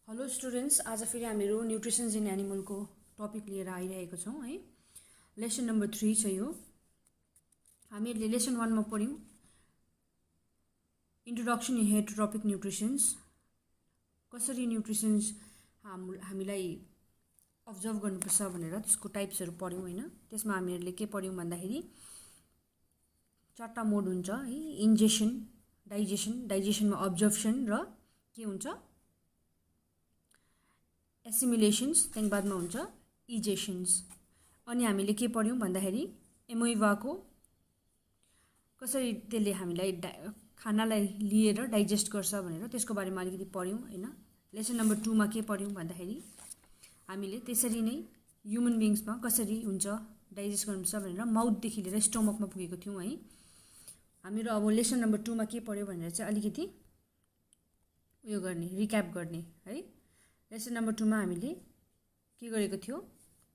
Hello students, आज फेरि हामीहरू न्युट्रिसन्स इन एनिमलको टपिक लिएर आइरहेको छौँ है। लेसन नम्बर 3 छ यो। हामीहरूले लेसन 1 मा पढ्यौँ इन्ट्रोडक्सन इन हेटरोट्रोपिक न्युट्रिसन्स, कसरी न्युट्रिसन्स हामीलाई अब्जर्भ गर्नुपर्छ भनेर त्यसको टाइप्सहरू पढ्यौँ होइन। त्यसमा हामीहरूले के पढ्यौँ भन्दाखेरि 4टा मोड हुन्छ है, इन्जेसन, डाइजेसनमा अब्जर्प्सन र के हुन्छ एसिमिलेसन्स, त्यहाँदेखि बादमा हुन्छ इजेसन्स। अनि हामीले के पढ्यौँ भन्दाखेरि एमोइभाको कसरी त्यसले हामीलाई खानालाई लिएर डाइजेस्ट गर्छ भनेर त्यसको बारेमा अलिकति पढ्यौँ होइन। लेसन नम्बर 2 मा के पढ्यौँ भन्दाखेरि हामीले त्यसरी नै ह्युमन बिङ्समा कसरी हुन्छ डाइजेस्ट गर्नुपर्छ भनेर माउथदेखि लिएर स्टोमकमा पुगेको थियौँ है। हामीहरू अब लेसन नम्बर 2 मा के पढ्यौँ भनेर चाहिँ अलिकति उयो गर्ने, रिक्याप गर्ने है। लेसन नम्बर 2 मा हामीले के गरेको थियो,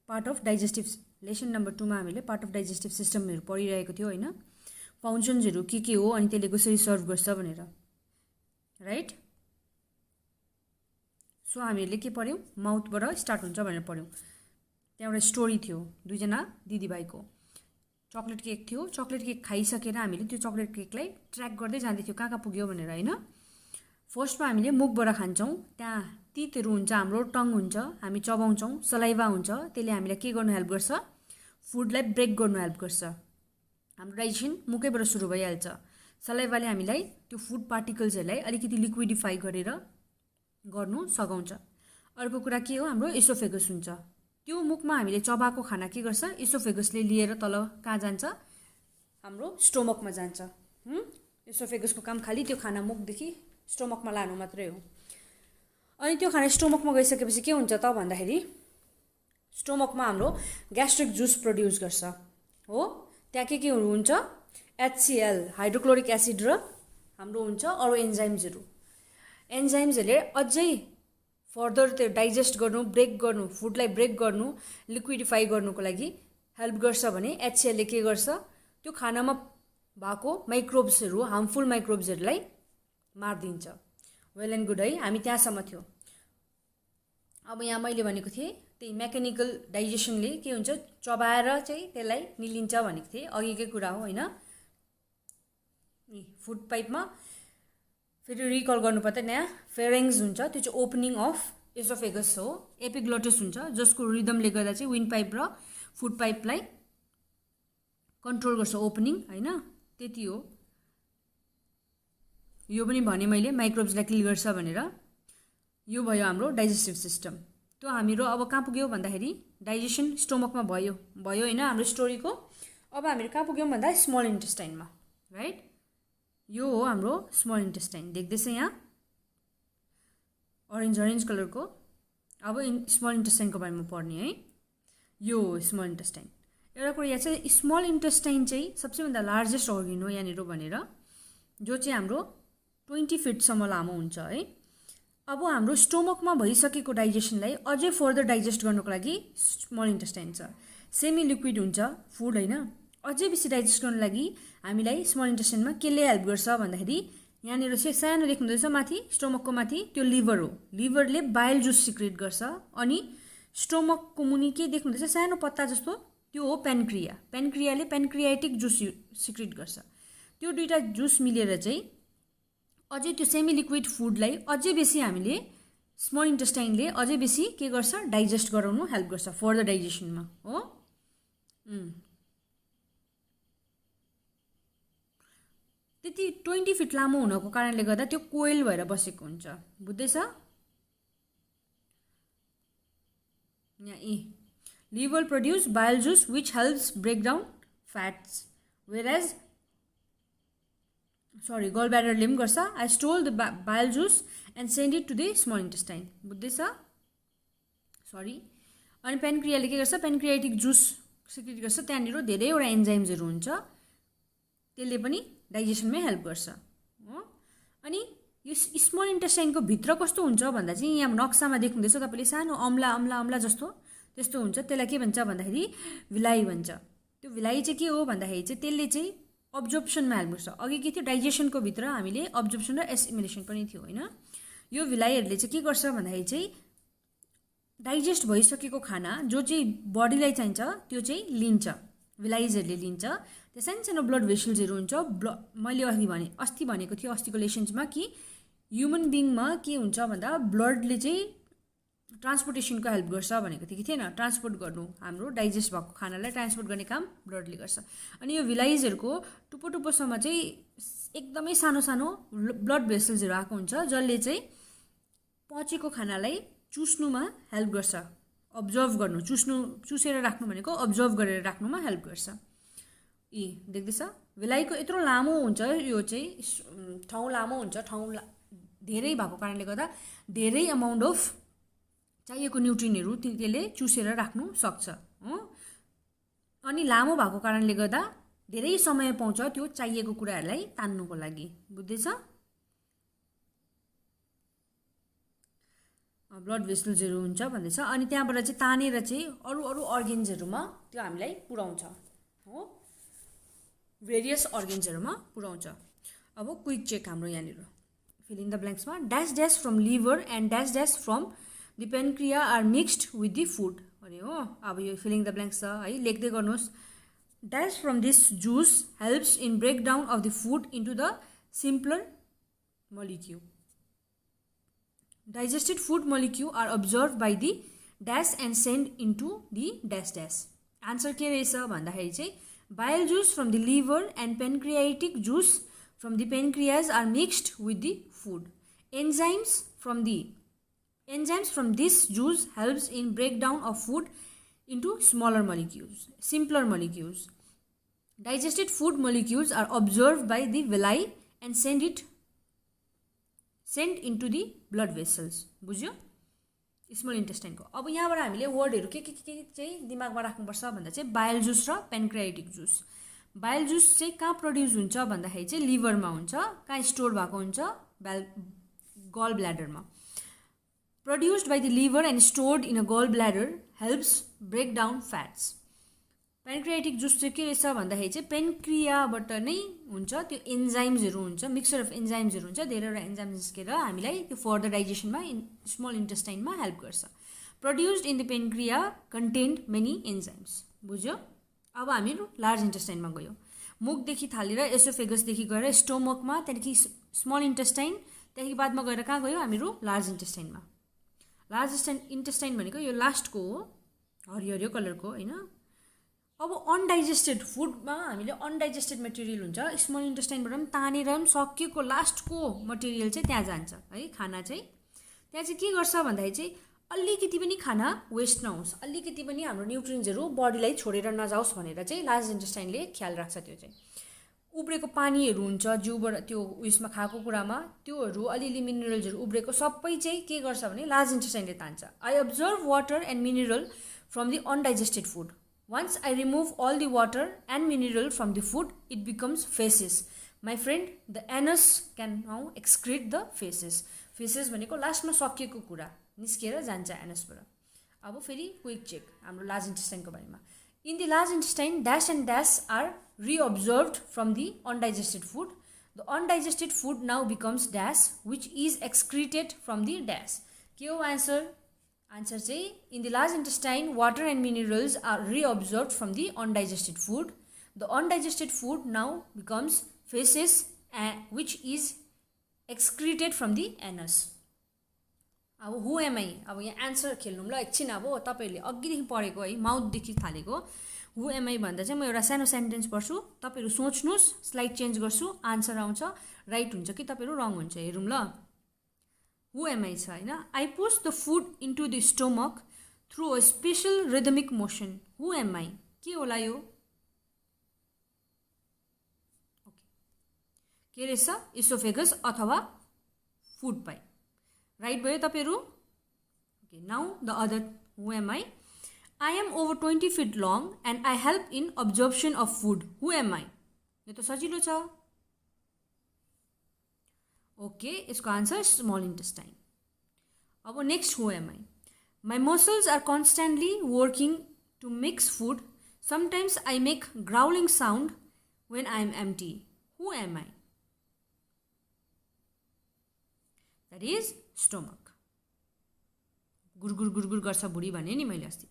part of digestive, lesson number 2 मा हामीले पार्ट अफ डाइजेस्टिभ सिस्टमहरू पढिरहेको थियो होइन। फङ्सन्सहरू के हो अनि त्यसले कसरी सर्भ गर्छ भनेर, राइट। सो हामीहरूले के पढ्यौँ, माउथबाट स्टार्ट हुन्छ भनेर पढ्यौँ। त्यहाँ एउटा स्टोरी थियो, दुईजना दिदीभाइको। चक्लेट केक थियो, चक्लेट केक खाइसकेर हामीले त्यो चक्लेट केकलाई ट्र्याक गर्दै जाँदै थियो कहाँ पुग्यो भनेर होइन। फर्स्टमा हामीले मुखबाट खान्छौँ, त्यहाँ तितहरू हुन्छ, हाम्रो टङ हुन्छ, हामी चबाउँछौँ, सलाइभा हुन्छ, त्यसले हामीलाई के गर्नु हेल्प गर्छ, फुडलाई ब्रेक गर्नु हेल्प गर्छ। हाम्रो डाइजेसन मुखैबाट सुरु भइहाल्छ। सलाइभाले हामीलाई त्यो फुड पार्टिकल्सहरूलाई अलिकति लिक्विडिफाई गरेर गर्नु सघाउँछ। अर्को कुरा के हो, हाम्रो एसोफेगस हुन्छ, त्यो मुखमा हामीले चबाएको खाना के गर्छ, एसोफेगसले लिएर तल कहाँ जान्छ, हाम्रो स्टोमकमा जान्छ। एसोफेगसको काम खालि त्यो खाना मुखदेखि स्टोमकमा लानु मात्रै हो। अनि त्यो खाना स्टोमकमा गइसकेपछि के हुन्छ त भन्दाखेरि स्टोमकमा हाम्रो ग्यास्ट्रिक जुस प्रड्युस गर्छ हो। त्यहाँ के हुन्छ, HCl हाइड्रोक्लोरिक एसिड र हाम्रो हुन्छ अरू एन्जाइम्सहरू। एन्जाइम्सहरूले अझै फर्दर त्यो डाइजेस्ट गर्नु, ब्रेक गर्नु, फुडलाई ब्रेक गर्नु, लिक्विडिफाई गर्नुको लागि हेल्प गर्छ भने HClले के गर्छ, त्यो खानामा भएको माइक्रोब्सहरू, हार्मफुल माइक्रोब्सहरूलाई मारिदिन्छ। वेल एन्ड गुड है, हामी त्यहाँसम्म थियो। अब यहाँ मैले भनेको थिएँ त्यही मेकानिकल डाइजेसनले के हुन्छ, चबाएर चाहिँ त्यसलाई निलिन्छ भनेको थिएँ, अघिकै कुरा हो होइन। फुड पाइपमा फेरि रिकल गर्नुपर्दा यहाँ फेरेङ्स हुन्छ, त्यो चाहिँ ओपनिङ अफ एसोफेगस हो। एपिग्लोटस हुन्छ जसको रिदमले गर्दा चाहिँ विन्ड पाइप र फुड पाइपलाई कन्ट्रोल गर्छ, ओपनिङ होइन। त्यति हो। यो पनि भने मैले माइक्रोब्सलाई किल गर्छ भनेर। यो भयो हाम्रो डाइजेस्टिभ सिस्टम। त्यो हामीहरू अब कहाँ पुग्यौँ भन्दाखेरि डाइजेसन स्टोमकमा भयो होइन हाम्रो स्टोरीको। अब हामीहरू कहाँ पुग्यौँ भन्दा स्मल इन्टेस्टाइनमा, राइट। यो हो हाम्रो स्मल इन्टेस्टाइन, देख्दैछ यहाँ अरेन्ज कलरको। अब स्मल इन्टेस्टाइनको बारेमा पढ्ने है। यो हो स्मल इन्टेस्टाइन। एउटा कुरा यहाँ चाहिँ स्मल इन्टेस्टाइन चाहिँ सबैभन्दा लार्जेस्ट अर्गन हो यहाँनिर भनेर, जो चाहिँ हाम्रो 20 फिटसम्म लामो हुन्छ है। अब हाम्रो स्टोमकमा भइसकेको डाइजेसनलाई अझै फर्दर डाइजेस्ट गर्नको लागि स्मल इन्टेस्टाइन छ। सेमी लिक्विड हुन्छ फुड होइन, अझै बेसी डाइजेस्ट गर्नको लागि हामीलाई स्मल इन्टेस्टाइनमा केले हेल्प गर्छ भन्दाखेरि यहाँनिर चाहिँ सानो देख्नुहुँदैछ माथि, स्टोमकको माथि त्यो लिभर हो। लिभरले बाइल जुस सिक्रेट गर्छ। अनि स्टोमकको मुनि के देख्नुहुँदैछ, सानो पत्ता जस्तो, त्यो हो पेनक्रिया। पेनक्रियाले पेनक्रियाटिक जुस सिक्रेट गर्छ। त्यो दुईवटा जुस मिलेर चाहिँ अझै त्यो सेमी लिक्विड फुडलाई अझै बेसी हामीले स्मल इन्टेस्टाइनले अझै बेसी के गर्छ, डाइजेस्ट गराउनु हेल्प गर्छ फर्दर डाइजेसनमा हो। त्यति 20 फिट लामो हुनको कारणले गर्दा त्यो कोइल भएर बसेको हुन्छ, बुझ्दैछ। यहाँ liver produce bile juice which helps break down fats, whereas gall ब्ल्याडरले पनि गर्छ। I store the bile juice and send it to the small intestine, बुझ्दैछ। अनि पेनक्रियाले के गर्छ, पेनक्रियाटिक जुस सिक्रेट गर्छ। त्यहाँनिर धेरैवटा एन्जाइम्सहरू हुन्छ, त्यसले पनि डाइजेसनमै हेल्प गर्छ हो। अनि यो स्मल इन्टेस्टाइनको भित्र कस्तो हुन्छ भन्दा चाहिँ यहाँ नक्सामा देख्नुहुँदैछ तपाईँले, सानो अम्ला जस्तो त्यस्तो हुन्छ। त्यसलाई के भन्छ भन्दाखेरि भिलाइ भन्छ। त्यो भिलाइ चाहिँ के हो भन्दाखेरि चाहिँ त्यसले चाहिँ अब्जर्प्सनमा हेल्प गर्छ। अघि के थियो, डाइजेसनको भित्र हामीले अब्जर्प्सन र एसिमिलेसन पनि थियो होइन। यो भिलाइहरूले चाहिँ के गर्छ भन्दाखेरि चाहिँ डाइजेस्ट भइसकेको खाना जो चाहिँ बडीलाई चाहिन्छ त्यो चाहिँ लिन्छ, भिलाइजहरूले लिन्छ। त्यो सानो ब्लड भेसल्सहरू हुन्छ। मैले अस्ति भनेको थिएँ अस्तिको लेसन्समा कि ह्युमन बिङमा के हुन्छ भन्दा ब्लडले चाहिँ ट्रान्सपोर्टेसनको हेल्प गर्छ भनेको थिएँ कि थिएन, ट्रान्सपोर्ट गर्नु हाम्रो डाइजेस्ट भएको खानालाई ट्रान्सपोर्ट गर्ने काम ब्लडले गर्छ। अनि यो भिलाइजहरूको टुप्पो टुप्पोसम्म चाहिँ एकदमै सानो सानो ब्लड भेसल्सहरू आएको हुन्छ जसले चाहिँ पचेको खानालाई चुस्नुमा हेल्प गर्छ, अब्जर्भ गर्नु, चुसेर राख्नु भनेको अब्जर्भ गरेर राख्नुमा हेल्प गर्छ। देख्दैछ भिलाइको यत्रो लामो हुन्छ, यो चाहिँ ठाउँ लामो हुन्छ, ठाउँ धेरै भएको कारणले गर्दा धेरै अमाउन्ट अफ चाहिएको न्युट्रिनहरू त्यसले चुसेर राख्नु सक्छ हो। अनि लामो भएको कारणले गर्दा धेरै समय पाउँछ त्यो चाहिएको कुराहरूलाई तान्नुको लागि, बुझ्दैछ। ब्लड भेसल्सहरू हुन्छ भन्दैछ। अनि त्यहाँबाट चाहिँ तानेर चाहिँ अरू अरू अर्गेन्सहरूमा त्यो हामीलाई पुर्याउँछ हो, भेरियस अर्गेन्सहरूमा पुर्याउँछ। अब क्विक चेक हाम्रो यहाँनिर फिल इन द ब्ल्याङ्क्समा dash dash from liver and dash dash from the pancreas are mixed with the food अरे हो। अब यो फिलिङ द ब्ल्याङ्क्स छ है, लेख्दै गर्नुहोस्। Dash from this juice helps in break down of the food into the simpler molecule. Digested food molecule are absorbed by the dash and sent into the dash dash. Answer के रहेछ भन्दाखेरि चाहिँ bile juice from the liver and pancreatic juice from the pancreas are mixed with the food. Enzymes from this juice helps in breakdown of food into smaller molecules, simpler molecules. Digested food molecules are absorbed by the villi and sent into the blood vessels. बुझ्यो small इन्टेस्टाइनको। अब यहाँबाट हामीले वर्डहरू के चाहिँ दिमागमा राख्नुपर्छ भन्दा चाहिँ बाइल जुस र पेनक्रियाटिक जुस। बाइल जुस चाहिँ कहाँ प्रड्युस हुन्छ भन्दाखेरि चाहिँ लिभरमा हुन्छ, कहाँ स्टोर भएको हुन्छ गल ब्ल्याडरमा। produced by the liver and stored in a gallbladder helps break down fats. Pancreatic juice चाहिँ के रहेछ भन्दाखेरि चाहिँ पेनक्रियाबाट नै हुन्छ, त्यो एन्जाइम्सहरू हुन्छ, मिक्सचर अफ एन्जाइम्सहरू हुन्छ, धेरैवटा एन्जाइम्स निस्केर हामीलाई त्यो फर्दर डाइजेसनमा स्मल इन्टेस्टाइनमा हेल्प गर्छ। Produced in the pancreas contained many enzymes. बुझ्यो। अब हामीहरू लार्ज इन्टेस्टाइनमा गयो, मुखदेखि थालेर एसोफेगसदेखि गएर स्टोमकमा, त्यहाँदेखि स्मल इन्टेस्टाइन, त्यहाँदेखि बादमा गएर कहाँ गयो हामीहरू लार्ज इन्टेस्टाइनमा। लार्ज इन्टेस्टाइन भनेको यो लास्टको हो, हरियो कलरको होइन। अब अनडाइजेस्टेड फुडमा हामीले अनडाइजेस्टेड मटेरियल हुन्छ, स्मल इन्टेस्टाइनबाट पनि तानेर पनि सकिएको लास्टको मटेरियल चाहिँ त्यहाँ जान्छ है। खाना चाहिँ त्यहाँ चाहिँ के गर्छ भन्दाखेरि चाहिँ अलिकति पनि खाना वेस्ट नहोस्, अलिकति पनि हाम्रो न्युट्रिन्सहरू बडीलाई छोडेर नजाओस् भनेर चाहिँ लार्ज इन्टेस्टाइनले ख्याल राख्छ। त्यो चाहिँ उब्रेको पानीहरू हुन्छ जिउबाट, त्यो उयसमा खाएको कुरामा त्योहरू अलिअलि मिनरल्सहरू उब्रेको सबै चाहिँ के गर्छ भने लार्ज इन्टेस्टाइनले तान्छ। I absorb water and mineral from the undigested food. Once I remove all the water and mineral from the food, it becomes feces. My friend, the anus can now excrete the feces. Feces भनेको लास्टमा सकिएको कुरा निस्केर जान्छ एनसबाट। अब फेरि quick check हाम्रो लार्ज इन्टेस्टाइनको बारेमा। In the large intestine dash and dash are reabsorbed from the undigested food. The undigested food now becomes dash, which is excreted from the dash. के हो आन्सर? आन्सर चाहिँ in the large intestine water and minerals are reabsorbed from the undigested food. The undigested food now becomes feces, which is excreted from the anus. अब हु am I, अब यहाँ answer खेल्नु ल एकछिन। अब तपाईँहरूले अघिदेखि पढेको है, माउथदेखि थालेको हु एम आई भन्दा चाहिँ म एउटा सानो सेन्टेन्स पढ्छु, तपाईँहरू सोच्नुहोस्, स्लाइड चेन्ज गर्छु, आन्सर आउँछ, राइट हुन्छ कि तपाईँहरू रङ हुन्छ हेरौँ ल। हु एम आई छ होइन। I push the food into the stomach through a special rhythmic motion. Who am I के होला यो? ओके, के रहेछ? इसोफेगस अथवा फुड पाइप। राइट भयो तपाईँहरू। Okay, now the other who am I. I am over 20 feet long and I help in absorption of food. Who am I? यो त सजिलो छ। ओके, यसको आन्सर स्मल इन्टेस्टाइन। अब next who am I. My muscles are constantly working to mix food. Sometimes I make growling sound when I am empty. Who am I? That is stomach. गुरगुर गुरगुर गर्छ बुढी भने नि मैले अस्ति.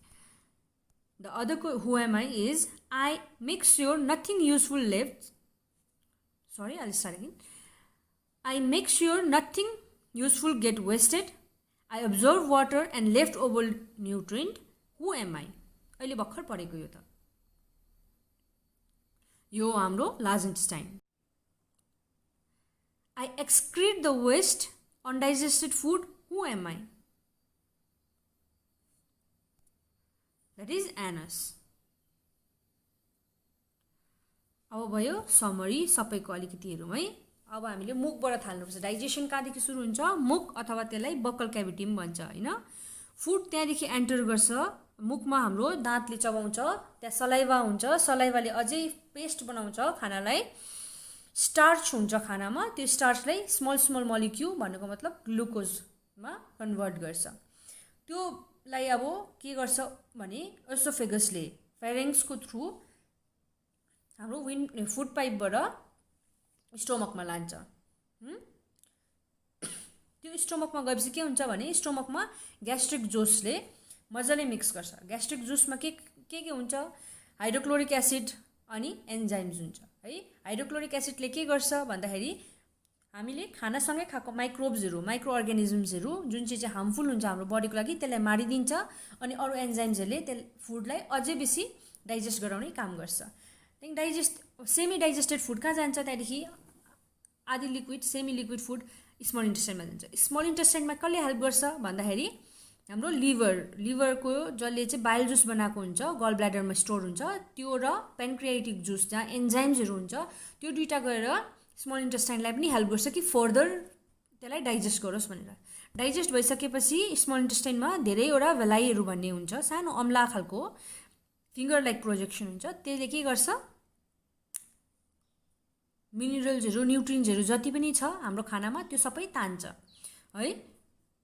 The other who am I is I make sure nothing useful left. Sorry, I'll start again. I make sure nothing useful get wasted. I absorb water and leftover nutrient. Who am I? अहिले भर्खर पढेको यो त. यो हाम्रो large intestine. I excrete the waste undigested food. Who am I? That is anus. अब भयो summary सबैको अलिकतिहरू है. अब हामीले मुखबाट थाल्नुपर्छ. डाइजेसन कहाँदेखि सुरु हुन्छ? मुख अथवा त्यसलाई बक्कल क्याभिटी पनि भन्छ हैन. फुड त्यहाँदेखि एन्टर गर्छ. मुखमा हाम्रो दाँतले चबाउँछ. त्यहाँ सलाइभा हुन्छ. सलाइभाले अझै पेस्ट बनाउँछ खानालाई. स्टार्च हुन्छ खानामा. त्यो स्टार्चलाई स्मल स्मल मलिक्युल भनेको मतलब ग्लुकोजमा कन्भर्ट गर्छ. त्योलाई अब के गर्छ भने एसोफेगसले फेरेङ्क्सको थ्रु हाम्रो फुड पाइपबाट स्टोमकमा लान्छ. त्यो स्टोमकमा गएपछि के हुन्छ भने स्टोमकमा ग्यास्ट्रिक जुसले मजाले मिक्स गर्छ. ग्यास्ट्रिक जुसमा के हुन्छ? हाइड्रोक्लोरिक एसिड अनि एन्जाइम्स हुन्छ है. हाइड्रोक्लोरिक एसिडले के गर्छ भन्दाखेरि हामीले खानासँगै खाएको माइक्रोब्सहरू माइक्रो अर्गानिजम्सहरू जुन चाहिँ हार्मफुल हुन्छ हाम्रो बडीको लागि त्यसलाई मारिदिन्छ. अनि अरू एन्जाइम्सहरूले त्यो फुडलाई अझै बेसी डाइजेस्ट गराउने काम गर्छ. त्यहाँदेखि सेमी डाइजेस्टेड फुड कहाँ जान्छ? त्यहाँदेखि आधी liquid semi liquid food small इन्टेस्टाइनमा जान्छ. स्मल इन्टेस्टाइनमा कसले हेल्प गर्छ भन्दाखेरि हाम्रो लिभरको जसले चाहिँ बाइल जुस बनाएको हुन्छ गल ब्ल्याडरमा स्टोर हुन्छ त्यो र पेन्क्रियाटिक जुस जहाँ एन्जाइम्सहरू हुन्छ त्यो दुईवटा गएर स्मल इन्टेस्टाइनलाई पनि हेल्प गर्छ कि फर्दर त्यसलाई डाइजेस्ट गरोस् भनेर. डाइजेस्ट भइसकेपछि स्मल इन्टेस्टाइनमा धेरैवटा भेलाइहरू भन्ने हुन्छ. सानो अम्ला खालको फिङ्गर लाइक प्रोजेक्सन हुन्छ. त्यसले के गर्छ? मिनरल्सहरू न्युट्रिन्सहरू जति पनि छ हाम्रो खानामा त्यो सबै तान्छ है.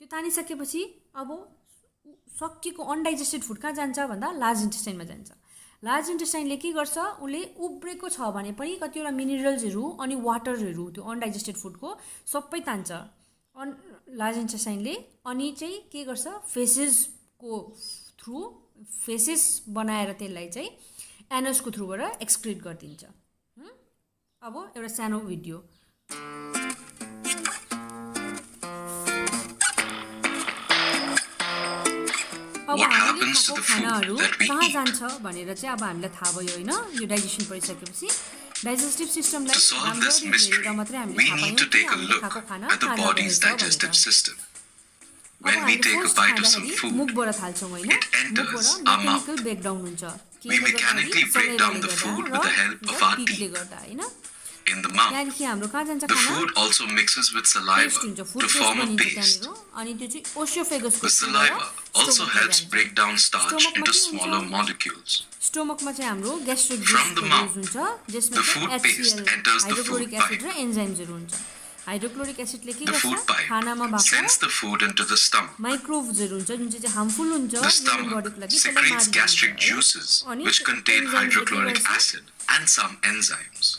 त्यो तानिसकेपछि अब सकिएको अनडाइजेस्टेड फुड कहाँ जान्छ भन्दा लार्ज इन्टेस्टाइनमा जान्छ. लार्ज इन्टेस्टाइनले के गर्छ? उसले उब्रेको छ भने पनि कतिवटा मिनरल्सहरू अनि वाटरहरू त्यो अनडाइजेस्टेड फुडको सबै तान्छ लार्ज इन्टेस्टाइनले. अनि चाहिँ के गर्छ? फेसेसको थ्रु फेसेस बनाएर त्यसलाई चाहिँ एनसको थ्रुबाट एक्सक्रिट गरिदिन्छ. अब एउटा सानो भिडियो. अब हामीले खाएको खानाहरू कहाँ जान्छ भनेर चाहिँ अब हामीलाई थाहा भयो होइन. यो डाइजेसन परिसकेपछि डाइजेस्टिभ सिस्टमलाई राम्ररी हेरेर मात्रै हामीले थाहा पायौँ कि हामीले खाएको खाना कहाँ जान्छ भनेर. When we take a bite of some food, it enters our mouth. We mechanically break down the food with the help of our teeth. In the mouth, the food also mixes with saliva to form a paste. The saliva also helps break down starch into smaller molecules. From the mouth, the food paste enters the food pipe. Hydrochloric एसिडले के The गर्छ? food pipe खानामा sends भएको the food into the stomach. माइक्रोब्सहरू हुन्छ जुन चाहिँ harmful हुन्छ The stomach secretes gastric juices which contain hydrochloric acid and some enzymes.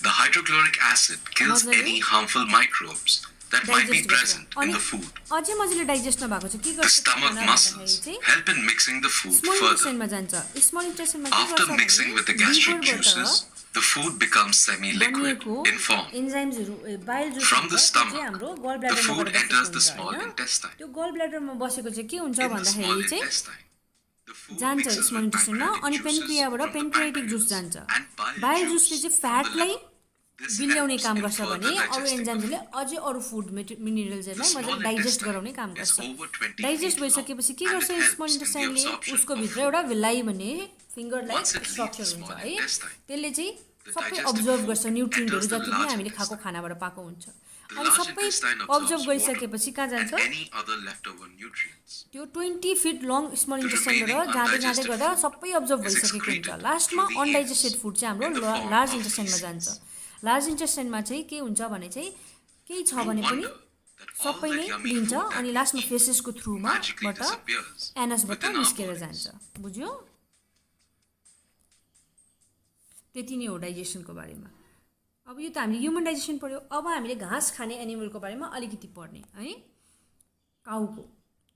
The hydrochloric acid kills any harmful microbes that might be present in the food. अझै मजाले digest नभएको चाहिँ के The गर्छ? stomach muscles help in mixing the food small further. इन्टेस्टाइनमा जान्छ. Small इन्टेस्टाइनमा के After गर्छ mixing with the gastric juices, the food becomes semi-liquid in form. एन्जाइम्सहरू bile juice From the stomach, हाम्रो गल the food ब्ल्याडरमा enters the small intestine. त्यो गल ब्ल्याडरमा बसेको चाहिँ के हुन्छ In the small भन्दाखेरि चाहिँ intestine, the food जान्छ mixes स्मल with इन्टेस्टाइनमा. pancreatic अनि juices पेनक्रियाबाट from the pancreatic juice pancreas जान्छ. and bile बाइल juice जुसले चाहिँ from the फ्याटलाई liver. This बिल्याउने helps काम in गर्छ further भने अरू digesting the एन्जाइमले food. अझै अरू फुड मिनरल्सहरूलाई The मजाले small डाइजेस्ट intestine गराउने काम is गर्छ. over 20 डाइजेस्ट feet long, भइसकेपछि के and गर्छ it helps small in the इन्टेस्टाइनले absorption उसको of भित्र food. एउटा भेलाइ भन्ने finger like Once it leaves structure the हुन्छ small है. intestine, त्यसले चाहिँ the सबै digested अब्जर्भ food गर्छ न्युट्रिन्टहरू enters the जति पनि large हामीले खाएको intestine. खानाबाट पाएको हुन्छ. The अनि large सबै intestine अब्जर्भ absorbs गरिसकेपछि कहाँ water जान्छ? and any other leftover nutrients. त्यो 20 fit long small The इन्टेस्टाइनबाट remaining जाँदै जाँदै undigested गर्दा food सबै अब्जर्भ is भइसकेको हुन्छ. excreted लास्टमा through the undigested ears food चाहिँ हाम्रो in the form large of इन्टेस्टाइनमा feces. जान्छ. लार्ज इन्टेस्टाइनमा चाहिँ के हुन्छ भने चाहिँ केही छ No भने पनि wonder that all सबै that नै yummy लिन्छ food अनि that लास्टमा we eat फेसेसको थ्रुमा magically बाट disappears एनसबाट within our निस्केर bodies. जान्छ. बुझ्यो? त्यति नै हो डाइजेसनको बारेमा. अब यो त हामीले ह्युमन डाइजेसन पढ्यो। अब हामीले घाँस खाने एनिमलको बारेमा अलिकति पढ्ने है। काउको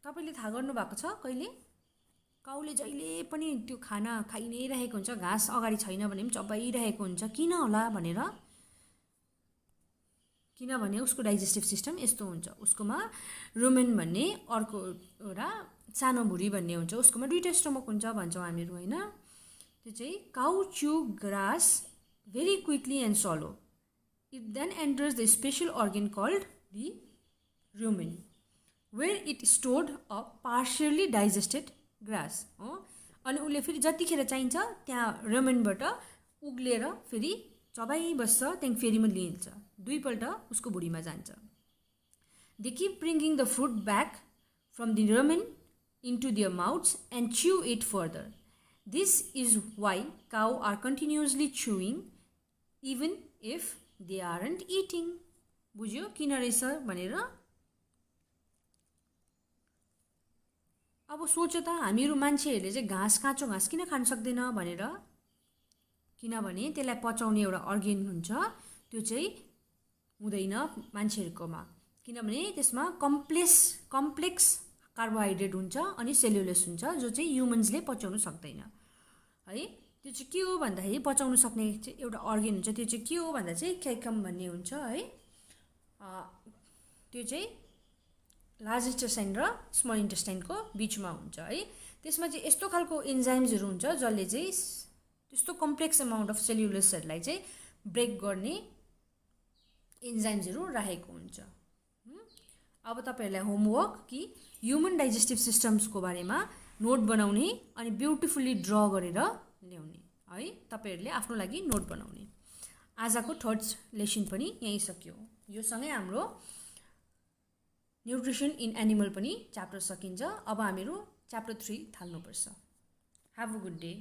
तपाईँले थाहा गर्नुभएको छ कहिले? काउले जहिले पनि त्यो खाना खाइ नै रहेको हुन्छ, घाँस अगाडि छैन भने पनि चबाइरहेको हुन्छ। किन होला भनेर? किनभने उसको डाइजेस्टिभ सिस्टम यस्तो हुन्छ। उसकोमा रुमेन भन्ने अर्को एउटा सानो भुँडी भन्ने हुन्छ, उसकोमा 2टा स्टमक हुन्छ भन्छौँ हामीहरू होइन। त्यो चाहिँ cow chew grass very quickly and swallow. It then enters the special organ called the rumen, where it stored a partially digested grass. अनि उसले फेरि जतिखेर चाहिन्छ त्यहाँ रुमेनबाट उग्लेर फेरि चबाइबस्छ, त्यहाँदेखि फेरिमा लिन्छ, 2 पल्ट उसको भुँडीमा जान्छ। They keep bringing the food back from the rumen into their mouths and chew it further. This is why cows are continuously chewing even if they aren't eating. बुझ्यो किन रहेछ भनेर? अब सोच्यो त हामीहरू मान्छेहरूले चाहिँ घाँस, काँचो घाँस किन खान सक्दैन भनेर? किनभने त्यसलाई पचाउने एउटा अर्गन हुन्छ, त्यो चाहिँ हुँदैन मान्छेहरूकोमा। किनभने त्यसमा कम्प्लेक्स कार्बोहाइड्रेट हुन्छ अनि सेल्युलोस हुन्छ, जो चाहिँ ह्युमन्सले पचाउन सक्दैन है। त्यो चाहिँ के हो भन्दाखेरि पचाउन सक्ने चाहिँ एउटा अर्गन हुन्छ, त्यो चाहिँ के हो भन्दा चाहिँ कैकम भन्ने हुन्छ है। त्यो चाहिँ लार्ज इन्टेस्टाइन र स्मल इन्टेस्टाइनको बिचमा हुन्छ है। त्यसमा चाहिँ यस्तो खालको एन्जाइम्सहरू हुन्छ जसले चाहिँ त्यस्तो कम्प्लेक्स अमाउन्ट अफ सेल्युलोसहरूलाई चाहिँ ब्रेक गर्ने एन्जाइम्सहरू राखेको हुन्छ। अब तपाईँहरूलाई होमवर्क कि ह्युमन डाइजेस्टिभ सिस्टम्सको बारेमा नोट बनाउने अनि ब्युटिफुल्ली ड्र गरेर ल्याउने है। तपाईँहरूले आफ्नो लागि नोट बनाउने। आजको 3rd लेसन पनि यहीँ सक्यो। यो सँगै हाम्रो न्युट्रिसन इन एनिमल पनि च्याप्टर सकिन्छ। अब हामीहरू च्याप्टर 3 थाल्नुपर्छ। Have a good day.